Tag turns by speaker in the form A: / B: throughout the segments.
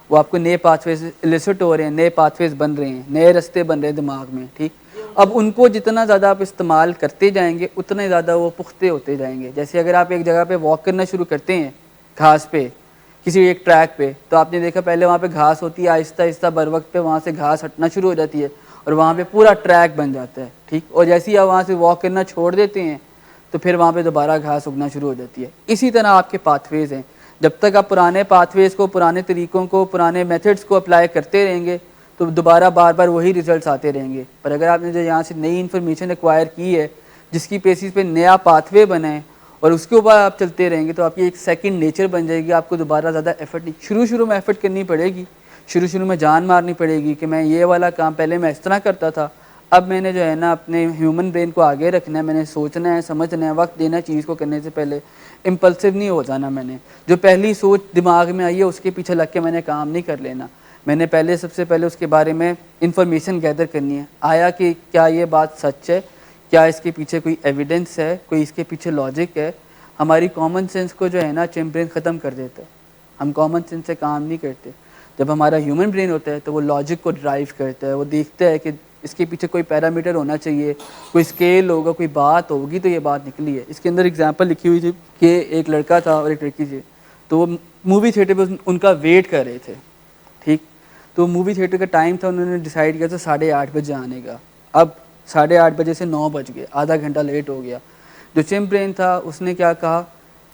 A: وہ آپ کو نئے پاتھ ویز ایلیسٹ ہو رہے ہیں, نئے پاتھ ویز بن رہے ہیں, نئے رستے بن رہے ہیں دماغ میں. ٹھیک, اب ان کو جتنا زیادہ آپ استعمال کرتے جائیں گے اتنا ہی زیادہ وہ پختہ ہوتے جائیں گے. جیسے اگر آپ ایک جگہ پہ واک کرنا شروع کرتے ہیں گھاس پہ, کسی ایک ٹریک پہ, تو آپ نے دیکھا پہلے وہاں پہ گھاس ہوتی ہے, آہستہ آہستہ بر وقت پہ وہاں سے گھاس ہٹنا شروع ہو جاتی ہے اور وہاں پہ پورا ٹریک بن جاتا ہے. ٹھیک, اور جیسے ہی آپ وہاں سے واک کرنا چھوڑ دیتے ہیں تو پھر وہاں پہ دوبارہ گھاس اگنا شروع ہو جاتی ہے. اسی طرح آپ کے پاتھ ویز ہیں, جب تک آپ پرانے پاتھ ویز کو, پرانے طریقوں کو, پرانے میتھڈس کو اپلائی کرتے رہیں گے تو دوبارہ بار بار وہی ریزلٹس آتے رہیں گے. پر اگر آپ نے جو یہاں سے نئی انفارمیشن ایکوائر کی ہے, جس کی بیسس پہ نیا پاتھ وے بنا ہے, اور اس کے اوپر آپ چلتے رہیں گے تو آپ کی ایک سیکنڈ نیچر بن جائے گی. آپ کو دوبارہ زیادہ ایفرٹ نہیں, شروع میں ایفرٹ کرنی پڑے گی, شروع میں جان مارنی پڑے گی کہ میں یہ والا کام پہلے میں اس طرح کرتا تھا, اب میں نے جو ہے نا اپنے ہیومن برین کو آگے رکھنا ہے, میں نے سوچنا ہے, سمجھنا ہے, وقت دینا ہے چیز کو کرنے سے پہلے, امپلسو نہیں ہو جانا. میں نے جو پہلی سوچ دماغ میں آئی ہے اس کے پیچھے لگ کے میں نے کام نہیں کر لینا. میں نے سب سے پہلے اس کے بارے میں انفارمیشن گیدر کرنی ہے, آیا کہ کیا یہ بات سچ ہے, کیا اس کے پیچھے کوئی ایویڈنس ہے, کوئی اس کے پیچھے لاجک ہے. ہماری کامن سینس کو جو ہے نا چمپرین ختم کر دیتا ہے, ہم کامن سینس سے کام نہیں کرتے. جب ہمارا ہیومن برین ہوتا ہے تو وہ لاجک کو ڈرائیو کرتا ہے, وہ دیکھتا ہے کہ اس کے پیچھے کوئی پیرامیٹر ہونا چاہیے, کوئی اسکیل ہوگا, کوئی بات ہوگی تو یہ بات نکلی ہے. اس کے اندر اگزامپل لکھی ہوئی تھی کہ ایک لڑکا تھا اور ایک لڑکی تھی, تو وہ مووی تھیٹر پہ ان کا ویٹ کر رہے تھے. ٹھیک, تو مووی تھیٹر کا ٹائم تھا, انہوں نے ڈیسائیڈ کیا تھا 8:30 بجے آنے کا. اب 8:30 بجے سے 9 بج گئے, آدھا گھنٹہ لیٹ ہو گیا. جو چمپ برین تھا اس نے کیا کہا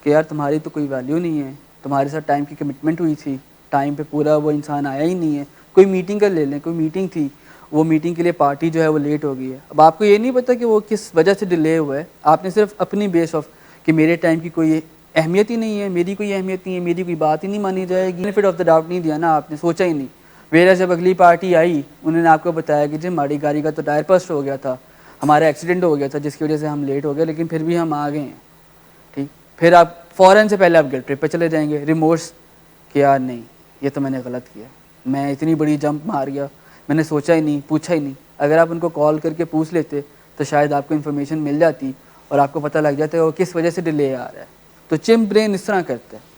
A: کہ یار تمہاری تو کوئی ویلیو نہیں ہے, تمہارے ساتھ ٹائم کی کمٹمنٹ ہوئی تھی, ٹائم پہ پورا وہ انسان آیا ہی نہیں ہے, کوئی میٹنگ کر لے لیں, کوئی میٹنگ تھی, وہ میٹنگ کے لیے پارٹی جو ہے وہ لیٹ ہو گئی ہے. اب آپ کو یہ نہیں پتا کہ وہ کس وجہ سے ڈیلے ہوا ہے, آپ نے صرف اپنی بیس آف کہ میرے ٹائم کی کوئی اہمیت ہی نہیں ہے, میری کوئی اہمیت نہیں ہے, میری کوئی بات ہی نہیں مانی جائے گی, بینیفٹ آف دا ڈاؤٹ نہیں دیا نا آپ نے, سوچا ہی نہیں. میرا جب اگلی پارٹی آئی انہوں نے آپ کو بتایا کہ جی ہماری گاڑی کا تو ٹائر پسٹ ہو گیا تھا, ہمارا ایکسیڈنٹ ہو گیا تھا جس کی وجہ سے ہم لیٹ ہو گئے, لیکن پھر بھی ہم آ گئے ہیں. ٹھیک, پھر آپ فوراً سے پہلے آپ گلٹ ٹرپ پہ چلے جائیں گے, ریمورس کہ یار نہیں یہ تو میں نے غلط کیا, میں اتنی بڑی جمپ مار گیا, میں نے سوچا ہی نہیں, پوچھا ہی نہیں. اگر آپ ان کو کال کر کے پوچھ لیتے تو شاید آپ کو انفارمیشن مل جاتی اور آپ کو پتہ لگ جاتا ہے وہ کس وجہ سے ڈیلے آ رہا ہے. تو چمپ برین اس طرح کرتا ہے.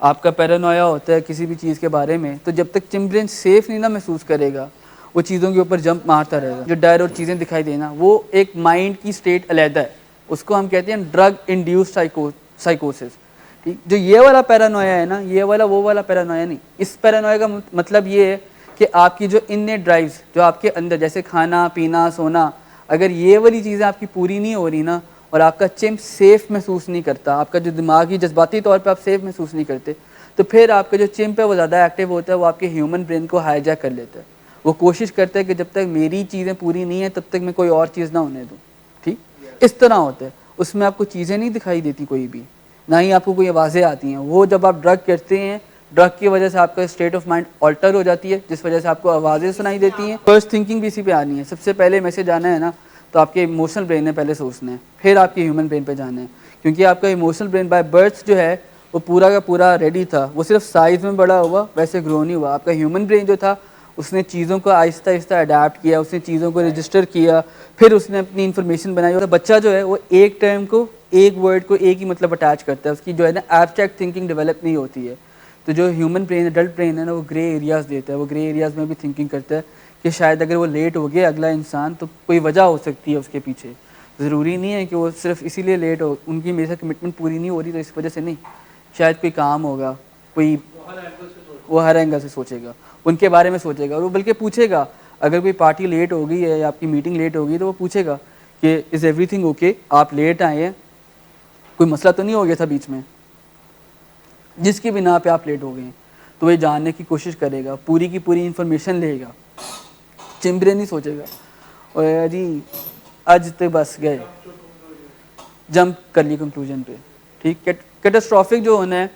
A: آپ کا پیرانویا ہوتا ہے کسی بھی چیز کے بارے میں, تو جب تک چمپ برین سیف نہیں نا محسوس کرے گا وہ چیزوں کے اوپر جمپ مارتا رہے گا. جو ڈر اور چیزیں دکھائی دینا وہ ایک مائنڈ کی اسٹیٹ علیحدہ ہے, اس کو ہم کہتے ہیں ڈرگ انڈیوس سائیکوسس. ٹھیک, جو یہ والا پیرانویا ہے نا, یہ والا وہ والا پیرانویا نہیں. اس پیرانویا کا مطلب یہ ہے کہ آپ کی جو انیٹ ڈرائیوز جو آپ کے اندر, جیسے کھانا پینا سونا, اگر یہ والی چیزیں آپ کی پوری نہیں ہو رہی نا, اور آپ کا چمپ سیف محسوس نہیں کرتا, آپ کا جو دماغی جذباتی طور پہ آپ سیف محسوس نہیں کرتے, تو پھر آپ کا جو چمپ ہے وہ زیادہ ایکٹیو ہوتا ہے, وہ آپ کے ہیومن برین کو ہائی جیک کر لیتا ہے. وہ کوشش کرتا ہے کہ جب تک میری چیزیں پوری نہیں ہیں تب تک میں کوئی اور چیز نہ ہونے دوں. ٹھیک, اس طرح ہوتا ہے. اس میں آپ کو چیزیں نہیں دکھائی دیتی کوئی بھی, نہ ہی آپ کو کوئی آوازیں آتی ہیں. وہ جب آپ ڈرگ کرتے ہیں, ڈرگ کی وجہ سے آپ کا اسٹیٹ آف مائنڈ آلٹر ہو جاتی ہے, جس وجہ سے آپ کو آوازیں سنائی دیتی ہیں. فرسٹ تھنکنگ بھی اسی پہ آنی ہے. سب سے پہلے میسج آنا ہے نا تو آپ کے ایموشنل برین نے پہلے سوچنا ہے, پھر آپ کے ہیومن برین پہ جانا ہے. کیونکہ آپ کا ایموشنل برین بائی برتھ جو ہے وہ پورا کا پورا ریڈی تھا, وہ صرف سائز میں بڑا ہوا, ویسے گرو نہیں ہوا. آپ کا ہیومن برین جو تھا اس نے چیزوں کو آہستہ آہستہ اڈیپٹ کیا, اس نے چیزوں کو رجسٹر کیا, پھر اس نے اپنی انفارمیشن بنائی. اور بچہ جو ہے وہ ایک ٹرم کو, ایک ورڈ کو ایک ہی مطلب اٹیچ کرتا ہے, اس کی جو ہے نا ایبسٹریکٹ تھنکنگ ڈیولپ نہیں ہوتی ہے. تو جو ہیومن برین, ایڈلٹ برین ہے نا, وہ گرے ایریاز دیتا ہے, وہ گرے ایریاز میں بھی تھنکنگ کرتا ہے کہ شاید اگر وہ لیٹ ہو گیا اگلا انسان تو کوئی وجہ ہو سکتی ہے اس کے پیچھے. ضروری نہیں ہے کہ وہ صرف اسی لیے لیٹ ہو, ان کی میرے سے کمٹمنٹ پوری نہیں ہو رہی تو اس وجہ سے نہیں, شاید کوئی کام ہوگا, کوئی وہ ہر اینگل سے سوچے گا, ان کے بارے میں سوچے گا. اور وہ بلکہ پوچھے گا, اگر کوئی پارٹی لیٹ ہو گئی ہے یا آپ کی میٹنگ لیٹ ہو گئی تو وہ پوچھے گا کہ از ایوری تھنگ اوکے, آپ لیٹ آئے ہیں, کوئی مسئلہ تو نہیں ہو گیا تھا بیچ میں جس کی بنا پہ آپ لیٹ ہو گئے ہیں. تو وہ جاننے کی کوشش کرے گا, پوری کی پوری انفارمیشن لے گا. چمبرے نہیں سوچے گا اور جی آج تو بس گئے, جمپ کر لی کنکلوژن پہ. ٹھیک, کیٹاسٹرافک جو ہونا ہے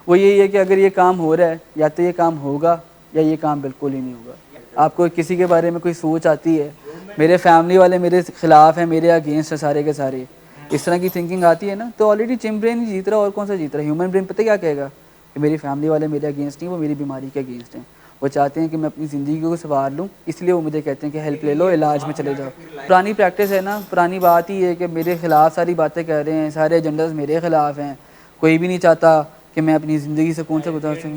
A: وہ یہی ہے کہ اگر یہ کام ہو رہا ہے یا تو یہ کام ہوگا یا یہ کام بالکل ہی نہیں ہوگا. آپ کو کسی کے بارے میں کوئی سوچ آتی ہے, میرے فیملی والے میرے خلاف ہیں, میرے اگینسٹ ہیں سارے کے سارے, اس طرح کی تھنکنگ آتی ہے نا, تو آلریڈی چمپ برین ہی جیت رہا, اور کون سا جیت رہا ہے. ہیومن برین پتہ کیا کہے گا کہ میری فیملی والے میرے اگینسٹ نہیں, وہ میری بیماری کے اگینسٹ ہیں, وہ چاہتے ہیں کہ میں اپنی زندگی کو سنوار لوں, اس لیے وہ مجھے کہتے ہیں کہ ہیلپ لے لو, علاج میں چلے جاؤ. پرانی پریکٹس ہے نا, پرانی بات ہی ہے کہ میرے خلاف ساری باتیں کہہ رہے ہیں, سارے ایجنڈاز میرے خلاف ہیں, کوئی بھی نہیں چاہتا کہ میں اپنی زندگی سے کون سا گزار سکوں.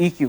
A: EQ।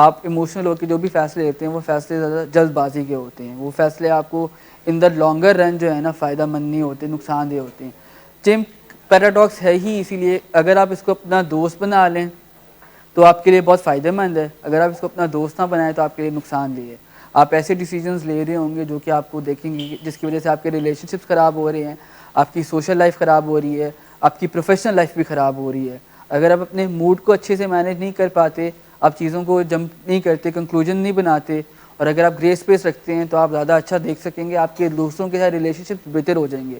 A: آپ ایموشنل ہو کے جو بھی فیصلے لیتے ہیں وہ فیصلے زیادہ جلد بازی کے ہوتے ہیں, وہ فیصلے آپ کو ان دا لانگر رن جو ہے نا فائدہ مند نہیں ہوتے, نقصان دہ ہوتے ہیں. چمپ پیراڈاکس ہے ہی اسی لیے, اگر آپ اس کو اپنا دوست بنا لیں تو آپ کے لیے بہت فائدہ مند ہے, اگر آپ اس کو اپنا دوست نہ بنائیں تو آپ کے لیے نقصان دہ ہے. آپ ایسے ڈیسیجنز لے رہے ہوں گے جو کہ آپ کو دیکھیں گے جس کی وجہ سے آپ کے ریلیشن شپس خراب ہو رہے ہیں, آپ کی سوشل لائف خراب ہو رہی ہے, آپ کی پروفیشنل لائف بھی خراب ہو رہی ہے. اگر آپ اپنے موڈ کو اچھے سے مینیج نہیں کر پاتے, آپ چیزوں کو جمپ نہیں کرتے, کنکلوژن نہیں بناتے, اور اگر آپ گرے اسپیس رکھتے ہیں تو آپ زیادہ اچھا دیکھ سکیں گے, آپ کے دوستوں کے ساتھ ریلیشن شپ بہتر ہو جائیں گے.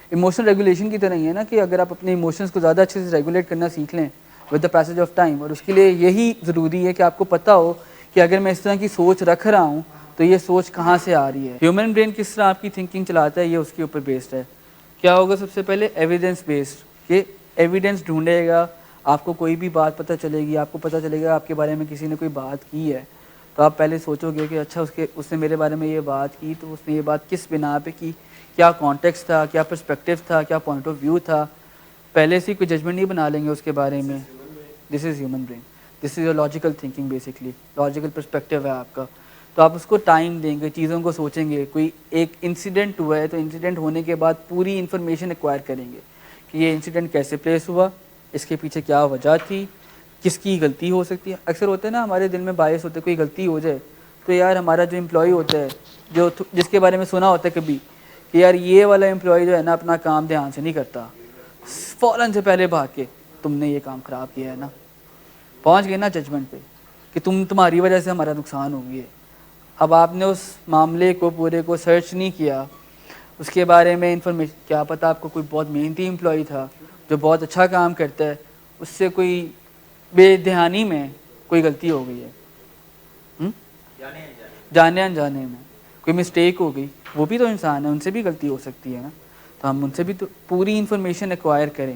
A: ایموشنل ریگولیشن کی طرح ہی ہے نا کہ اگر آپ اپنے ایموشنس کو زیادہ اچھے سے ریگولیٹ کرنا سیکھ لیں with the passage of time, اور اس کے لیے یہی ضروری ہے کہ آپ کو پتہ ہو کہ اگر میں اس طرح کی سوچ رکھ رہا ہوں تو یہ سوچ کہاں سے آ رہی ہے. ہیومن برین کس طرح آپ کی تھنکنگ چلاتا ہے یہ اس کے اوپر بیسڈ ہے. کیا ہوگا سب سے پہلے ایویڈنس بیسڈ, کہ ایویڈنس ڈھونڈے گا, آپ کو کوئی بھی بات پتہ چلے گی, آپ کو پتہ چلے گا آپ کے بارے میں کسی نے کوئی بات کی ہے تو آپ پہلے سوچو گے کہ اچھا اس نے میرے بارے میں یہ بات کی تو اس نے یہ بات کس بنا پہ کی, کیا کانٹیکسٹ تھا, کیا پرسپیکٹو تھا, کیا پوائنٹ آف ویو تھا. پہلے سے کوئی ججمنٹ نہیں بنا لیں گے اس کے بارے میں. This is human brain, this is your logical thinking, basically logical perspective ہے آپ کا. تو آپ اس کو ٹائم دیں گے, چیزوں کو سوچیں گے. کوئی ایک انسیڈنٹ ہوا ہے تو انسیڈنٹ ہونے کے بعد پوری انفارمیشن ایکوائر کریں گے کہ یہ انسیڈنٹ کیسے پلیس ہوا, اس کے پیچھے کیا وجہ تھی, کس کی غلطی ہو سکتی ہے. اکثر ہوتا ہے نا ہمارے دل میں باعث ہوتے کوئی غلطی ہو جائے تو یار ہمارا جو امپلائی ہوتا ہے جس کے بارے میں سنا ہوتا ہے کبھی کہ یار یہ والا امپلائی جو ہے نا اپنا کام دھیان سے نہیں کرتا, فوراً سے پہلے بھاگ کے تم نے یہ کام خراب کیا ہے نا, پہنچ گئے نا ججمنٹ پہ کہ تمہاری وجہ سے ہمارا نقصان ہو گیا ہے. اب آپ نے اس معاملے کو پورے کو سرچ نہیں کیا, اس کے بارے میں انفارمیشن, کیا پتہ آپ کو کوئی بہت محنتی امپلائی تھا جو بہت اچھا کام کرتا ہے, اس سے کوئی بے دھیانی میں کوئی غلطی ہو گئی ہے, جانے انجانے میں کوئی مسٹیک ہو گئی, وہ بھی تو انسان ہے, ان سے بھی غلطی ہو سکتی ہے نا. تو ہم ان سے بھی تو پوری انفارمیشن ایکوائر کریں,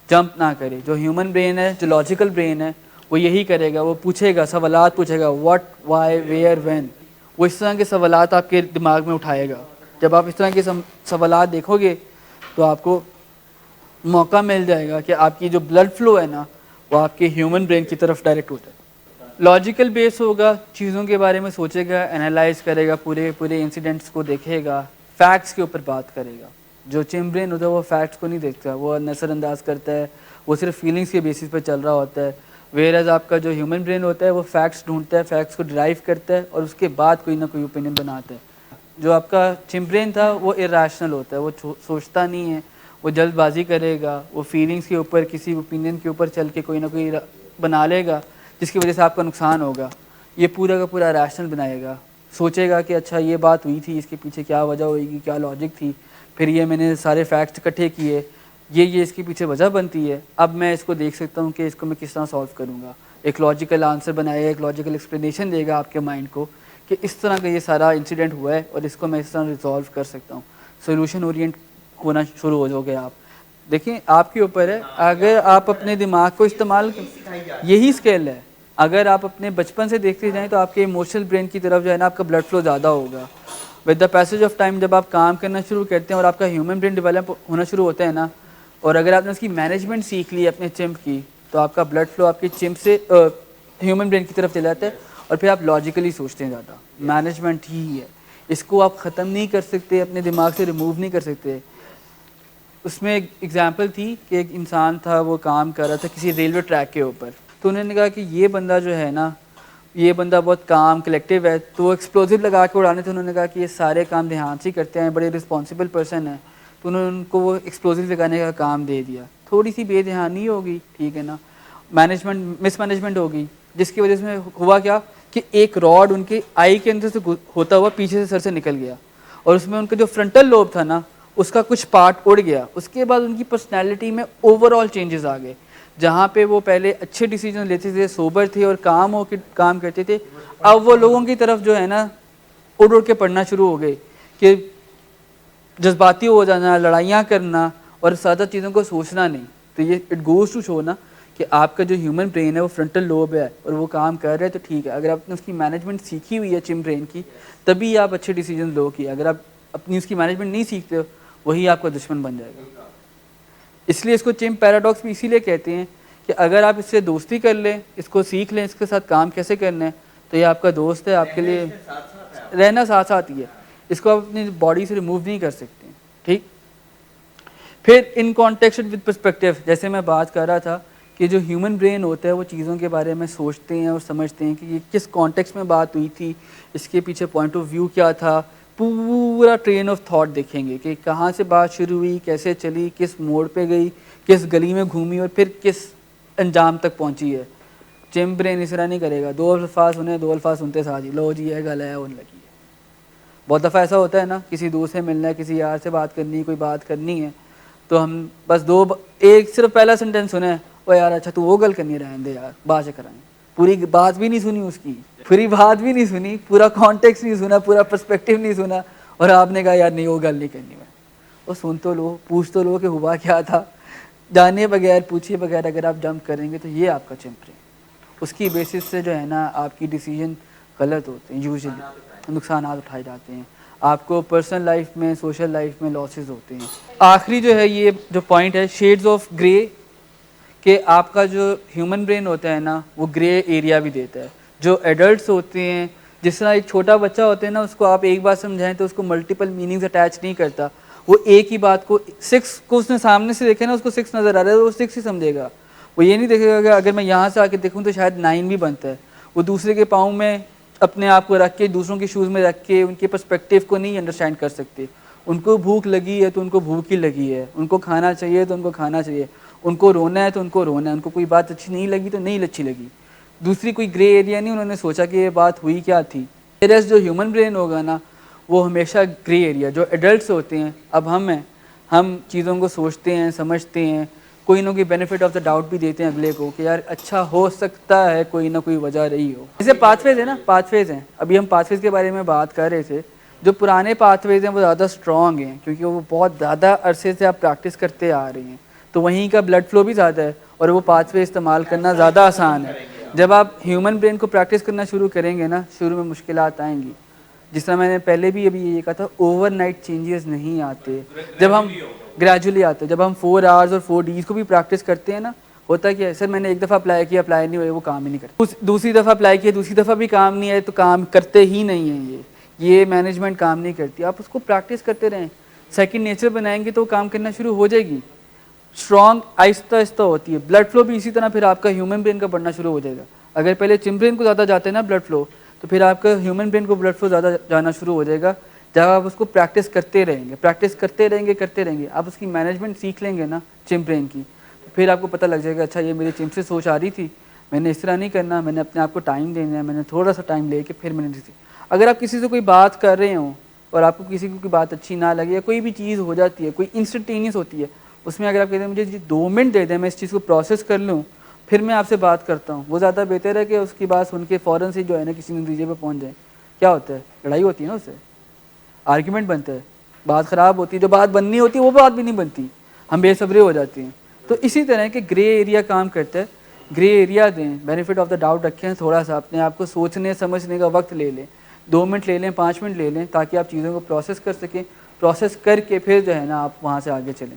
A: جمپ نہ کریں. جو ہیومن برین ہے, جو لاجیکل برین ہے, وہ یہی کرے گا, وہ پوچھے گا, سوالات پوچھے گا, واٹ, وائی, ویئر, وین. وہ اس طرح کے سوالات آپ کے دماغ میں اٹھائے گا. جب آپ اس طرح کے سوالات دیکھو گے تو آپ کو موقع مل جائے گا کہ آپ کی جو بلڈ فلو ہے نا وہ آپ کے ہیومن برین کی طرف ڈائریکٹ ہوتا ہے. لاجیکل بیس ہوگا, چیزوں کے بارے میں سوچے گا, انالائز کرے گا, پورے انسیڈنٹس کو دیکھے گا, فیکٹس کے اوپر بات کرے گا. جو چمپ برین ہوتا ہے وہ فیکٹس کو نہیں دیکھتا, وہ نظر انداز کرتا ہے, وہ صرف فیلنگس کے بیسس پہ چل رہا ہوتا ہے. ویئرز آپ کا جو ہیومن برین ہوتا ہے وہ فیکٹس ڈھونڈتا ہے, فیکٹس کو ڈرائیو کرتا ہے اور اس کے بعد کوئی نہ کوئی اوپینین بناتا ہے. جو آپ کا چمپ برین تھا وہ ارریشنل ہوتا ہے, وہ سوچتا نہیں ہے, وہ جلد بازی کرے گا, وہ فیلنگس کے اوپر کسی اوپینین کے اوپر چل کے کوئی نہ کوئی بنا لے گا جس کی وجہ سے آپ کا نقصان ہوگا. یہ پورا کا پورا ریشنل بنائے گا, سوچے گا کہ اچھا یہ بات ہوئی تھی, اس کے پیچھے کیا وجہ ہوئے گی, کیا لاجک تھی, پھر یہ میں نے سارے فیکٹس اکٹھے کیے, یہ اس کے پیچھے وجہ بنتی ہے, اب میں اس کو دیکھ سکتا ہوں کہ اس کو میں کس طرح سالو کروں گا. ایک لاجیکل آنسر بنائے گا, ایک لاجیکل ایکسپلینیشن دے گا آپ کے مائنڈ کو کہ اس طرح کا یہ سارا انسیڈنٹ ہوا ہے اور اس کو میں اس طرح ریزالو کر سکتا ہوں. سولوشن اورینٹ ہونا شروع ہو جاؤ گے آپ. دیکھیں آپ کے اوپر ہے, اگر آپ اپنے دماغ کو استعمال, یہی اسکل ہے, اگر آپ اپنے بچپن سے دیکھتے جائیں تو آپ کے ایموشنل برین کی طرف جو ہے نا آپ کا بلڈ فلو زیادہ ہوگا. With the passage of time جب آپ کام کرنا شروع کرتے ہیں اور آپ کا ہیومن برین ڈیولپ ہونا شروع ہوتا ہے نا, اور اگر آپ نے اس کی مینجمنٹ سیکھ لی اپنے چمپ کی, تو آپ کا بلڈ فلو آپ کی چمپ سے ہیومن برین کی طرف چلا جاتا ہے اور پھر آپ لاجیکلی سوچتے ہیں زیادہ. مینجمنٹ ہی ہے, اس کو آپ ختم نہیں کر سکتے, اپنے دماغ سے ریموو نہیں کر سکتے. اس میں ایک ایگزامپل تھی کہ ایک انسان تھا, وہ کام کر رہا تھا کسی ریلوے ٹریک کے اوپر, تو انہوں نے کہا کہ یہ بندہ جو ہے نا, یہ بندہ بہت کام کلیکٹیو ہے, تو وہ ایکسپلوزو لگا کے اڑانے تھے. انہوں نے کہا کہ یہ سارے کام دھیان سے کرتے ہیں, بڑے رسپانسبل پرسن ہیں, تو انہوں نے ان کو وہ ایکسپلوزو لگانے کا کام دے دیا. تھوڑی سی بے دھیانی ہوگی, ٹھیک ہے نا, مس مینجمنٹ ہوگی, جس کی وجہ سے ہوا کیا کہ ایک راڈ ان کے آئی کے اندر سے ہوتا ہوا پیچھے سے سر سے نکل گیا, اور اس میں ان کا جو فرنٹل لوب تھا نا اس کا کچھ پارٹ اڑ گیا. اس کے بعد ان کی پرسنالٹی میں اوور آل چینجز آ گئے. جہاں پہ وہ پہلے اچھے ڈیسیجن لیتے تھے, سوبر تھے اور کام کرتے تھے, اب وہ لوگوں کی طرف جو ہے نا اڑ کے پڑھنا شروع ہو گئے کہ جذباتی ہو جانا, لڑائیاں کرنا اور سادہ چیزوں کو سوچنا نہیں. تو یہ اٹ گوز ٹو شو نا کہ آپ کا جو ہیومن برین ہے وہ فرنٹل لوب ہے اور وہ کام کر رہا ہے, تو ٹھیک ہے. اگر آپ نے اس کی مینجمنٹ سیکھی ہوئی ہے چمپ برین کی, تبھی آپ اچھے ڈیسیجن لو کی. اگر آپ اپنی اس کی مینجمنٹ نہیں سیکھتے ہو, وہی آپ کا دشمن بن جائے گا. اس لیے اس کو چمپ پیراڈاکس بھی اسی لیے کہتے ہیں کہ اگر آپ اس سے دوستی کر لیں، اس کو سیکھ لیں، اس کے ساتھ کام کیسے کرنا ہے، تو یہ آپ کا دوست ہے، آپ کے لیے رہنا ساتھ ساتھ ہی ہے، اس کو آپ اپنی باڈی سے ریموو نہیں کر سکتے. ٹھیک. پھر ان کانٹیکسٹ ود پرسپیکٹیو، جیسے میں بات کر رہا تھا کہ جو ہیومن برین ہوتا ہے وہ چیزوں کے بارے میں سوچتے ہیں اور سمجھتے ہیں کہ یہ کس کانٹیکسٹ میں بات ہوئی تھی، اس کے پیچھے پوائنٹ آف ویو کیا تھا، پورا ٹرین آف تھاٹ دیکھیں گے کہ کہاں سے بات شروع ہوئی، کیسے چلی، کس موڑ پہ گئی، کس گلی میں گھومی اور پھر کس انجام تک پہنچی ہے. چمپ برین اس طرح نہیں کرے گا، دو الفاظ سنے، دو الفاظ سنتے ساتھ ہی لو جی یہ گل ہے ان لگی ہے. بہت دفعہ ایسا ہوتا ہے نا، کسی دوست سے ملنا ہے، کسی یار سے بات کرنی ہے، کوئی بات کرنی ہے، تو ہم بس ایک صرف پہلا سینٹینس سنا ہے، او یار اچھا تو وہ گل کرنی، رہنے دے یار بعد سے کرائیں. پوری بات بھی نہیں سنی اس کی، پوری بات بھی نہیں سنی، پورا کانٹیکس نہیں سنا، پورا پرسپیکٹیو نہیں سنا، اور آپ نے کہا یار نہیں وہ گل نہیں کرنی. میں وہ سن تو لو، پوچھ تو لو کہ ہوا کیا تھا. جانے بغیر پوچھے بغیر اگر آپ جمپ کریں گے تو یہ آپ کا چمپ رہے. اس کی بیسس سے جو ہے نا آپ کی ڈیسیجن غلط ہوتے ہیں، یوزلی نقصانات اٹھائے جاتے ہیں، آپ کو پرسنل لائف میں، سوشل لائف میں لاسز ہوتے ہیں. آخری جو ہے یہ جو پوائنٹ ہے شیڈز آف گرے، کہ آپ کا جو ہیومن برین ہوتا ہے نا وہ گرے ایریا بھی دیتا ہے. جو ایڈلٹس ہوتے ہیں، جس طرح ایک چھوٹا بچہ ہوتا ہے نا، اس کو آپ ایک بات سمجھائیں تو اس کو ملٹیپل میننگز اٹیچ نہیں کرتا، وہ ایک ہی بات کو 6 کو اس نے سامنے سے دیکھے نا، اس کو 6 نظر آ رہا ہے تو وہ 6 ہی سمجھے گا. وہ یہ نہیں دیکھے گا کہ اگر میں یہاں سے آ کے دیکھوں تو شاید 9 بھی بنتا ہے. وہ دوسرے کے پاؤں میں اپنے آپ کو رکھ کے، دوسروں کے شوز میں رکھ کے ان کے پرسپیکٹیو کو نہیں انڈرسٹینڈ کر سکتے. ان کو بھوک لگی ہے تو ان کو بھوک ہی لگی ہے، ان کو کھانا چاہیے تو ان کو کھانا چاہیے، ان کو رونا ہے تو ان کو رونا ہے، ان کو کوئی بات اچھی نہیں لگی تو نہیں اچھی لگی. دوسری کوئی گرے ایریا نہیں، انہوں نے سوچا کہ یہ بات ہوئی کیا تھی. جو ہیومن برین ہوگا نا وہ ہمیشہ گرے ایریا. جو ایڈلٹس ہوتے ہیں، اب ہم چیزوں کو سوچتے ہیں، سمجھتے ہیں، کوئی نہ کوئی بینیفٹ آف دا ڈاؤٹ بھی دیتے ہیں اگلے کو کہ یار اچھا ہو سکتا ہے کوئی نہ کوئی وجہ رہی ہو. جیسے پاتھ ویز ہے نا، پاتھ ویز ہیں، ابھی ہم پاتھ ویز کے بارے میں بات کر رہے تھے. جو پرانے پاتھ ویز ہیں وہ زیادہ اسٹرانگ ہیں کیونکہ وہ بہت زیادہ عرصے سے آپ پریکٹس کرتے آ رہے ہیں، تو وہیں کا بلڈ فلو بھی زیادہ ہے اور وہ پاتھ وے استعمال کرنا زیادہ آسان ہے. جب آپ ہیومن برین کو پریکٹس کرنا شروع کریں گے نا، شروع میں مشکلات آئیں گی. جس طرح میں نے پہلے بھی ابھی یہ کہا تھا، اوور نائٹ چینجز نہیں آتے، جب ہم گریجولی آتے. جب ہم 4 آورز اور 4 ڈیز کو بھی پریکٹس کرتے ہیں نا، ہوتا کیا ہے سر میں نے ایک دفعہ اپلائی کیا، اپلائی نہیں ہوئے، وہ کام ہی نہیں کرتا. دوسری دفعہ اپلائی کیا، دوسری دفعہ بھی کام نہیں آئے تو کام کرتے ہی نہیں ہیں. یہ مینجمنٹ کام نہیں کرتی. آپ اس کو پریکٹس کرتے رہیں، سیکنڈ نیچر بنائیں گے تو وہ کام کرنا شروع ہو جائے گی. اسٹرانگ آہستہ آہستہ ہوتی ہے. بلڈ فلو بھی اسی طرح پھر آپ کا ہیومن برین کا بڑھنا شروع ہو جائے گا. اگر پہلے چمپ برین کو زیادہ جاتے ہیں نا بلڈ فلو، تو پھر آپ کا ہیومن برین کو بلڈ فلو زیادہ جانا شروع ہو جائے گا. جب آپ اس کو پریکٹس کرتے رہیں گے، پریکٹس کرتے رہیں گے، آپ اس کی مینجمنٹ سیکھ لیں گے نا چمپ برین کی، تو پھر آپ کو پتہ لگ جائے گا اچھا یہ میری چمپ سے سوچ آ رہی تھی، میں نے اس طرح نہیں کرنا، میں نے اپنے آپ کو ٹائم دینا ہے، میں نے تھوڑا سا ٹائم لے کے پھر میں نے. اگر آپ کسی سے کوئی بات کر رہے ہوں اور آپ کو کسی کی کوئی بات اچھی نہ لگے، یا کوئی بھی چیز ہو جاتی ہے، کوئی انسٹنٹینیس ہوتی ہے، اس میں اگر آپ کہتے ہیں مجھے 2 منٹ دے دیں میں اس چیز کو پروسیس کر لوں پھر میں آپ سے بات کرتا ہوں، وہ زیادہ بہتر ہے کہ اس کی بات سن کے فوراً سے جو ہے نا کسی نتیجے پہ پہنچ جائیں. کیا ہوتا ہے؟ لڑائی ہوتی ہے نا، اس سے آرگیومنٹ بنتا ہے، بات خراب ہوتی ہے، جو بات بننی ہوتی ہے وہ بات بھی نہیں بنتی، ہم بے صبرے ہو جاتے ہیں. تو اسی طرح کہ گرے ایریا کام کرتا ہے. گرے ایریا دیں، بینیفٹ آف دا ڈاؤٹ رکھیں، تھوڑا سا اپنے آپ کو سوچنے سمجھنے کا وقت لے لیں، 2 منٹ لے لیں، 5 منٹ لے لیں، تاکہ آپ چیزوں کو پروسیس کر سکیں. پروسیس کر کے پھر جو ہے نا آپ وہاں سے آگے چلیں.